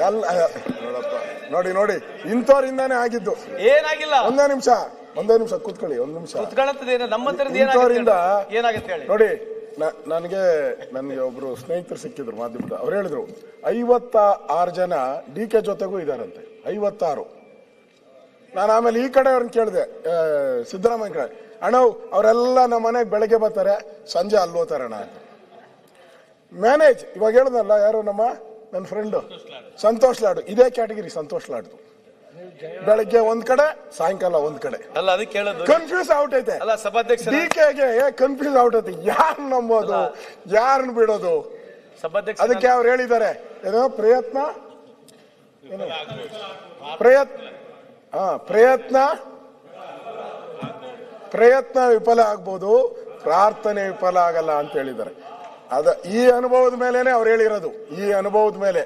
ಎಲ್ಲ ನೋಡಪ್ಪ, ನೋಡಿ ನೋಡಿ ಇಂಥವ್ರಿಂದಾನೇ ಆಗಿದ್ದು. ಏನಾಗಿಲ್ಲ. ಒಂದೇ ನಿಮಿಷ ಕೂತ್ಕೊಳ್ಳಿ. ಒಂದ್ ನಿಮಿಷ ಇಂಥವ್ರಿಂದ ಏನಾಗುತ್ತೆ ಹೇಳಿ. ನೋಡಿ, ನನಗೆ ಒಬ್ರು ಸ್ನೇಹಿತರು ಸಿಕ್ಕಿದ್ರು ಮಾಧ್ಯಮದ. ಅವ್ರು ಹೇಳಿದ್ರು 56 ಜನ DK ಜೊತೆಗೂ ಇದಾರಂತೆ. 56. ನಾನು ಆಮೇಲೆ ಈ ಕಡೆ ಅವ್ರನ್ನ ಕೇಳಿದೆ, ಸಿದ್ದರಾಮಯ್ಯ ಕಡೆ, ಅಣ್ಣ ಅವರೆಲ್ಲ ನಮ್ಮ ಮನೆಗೆ ಬೆಳಗ್ಗೆ ಬರ್ತಾರೆ, ಸಂಜೆ ಅಲ್ಲಿ ಹೋಗ್ತಾರೆ ಅಣ್ಣ ಅಂತ. ಮ್ಯಾನೇಜ್ ಇವಾಗ ಹೇಳಿದ್ನಲ್ಲ, ಯಾರು ನನ್ನ ಫ್ರೆಂಡು ಸಂತೋಷ್ ಲಾಡು, ಇದೇ ಕ್ಯಾಟಗಿರಿ ಸಂತೋಷ್ ಲಾಡ್ದು. ಬೆಳಗ್ಗೆ ಒಂದ್ ಕಡೆ, ಸಾಯಂಕಾಲ ಒಂದ್ ಕಡೆ. ಅಲ್ಲ, ಅದಕ್ಕೆ ಹೇಳೋದು ಕನ್ಫ್ಯೂಸ್ ಔಟೈತೆ. ಅಲ್ಲ, ಸಭಾಧ್ಯಕ್ಷ DKಗೆ ಕನ್ಫ್ಯೂಸ್ ಔಟೈತೆ. ಯಾರು ನಂಬೋದು, ಯಾರನ್ನ ಬಿಡೋದು? ಸಭಾಧ್ಯಕ್ಷ ಅದಕ್ಕೆ ಅವ್ರು ಹೇಳಿದ್ದಾರೆ, ಏನೋ ಪ್ರಯತ್ನ ವಿಫಲ ಆಗ್ಬೋದು, ಪ್ರಾರ್ಥನೆ ವಿಫಲ ಆಗಲ್ಲ ಅಂತ ಹೇಳಿದ್ದಾರೆ. ಈ ಅನುಭವದ ಮೇಲೆನೆ ಅವ್ರು ಹೇಳಿರೋದು. ಈ ಅನುಭವದ ಮೇಲೆ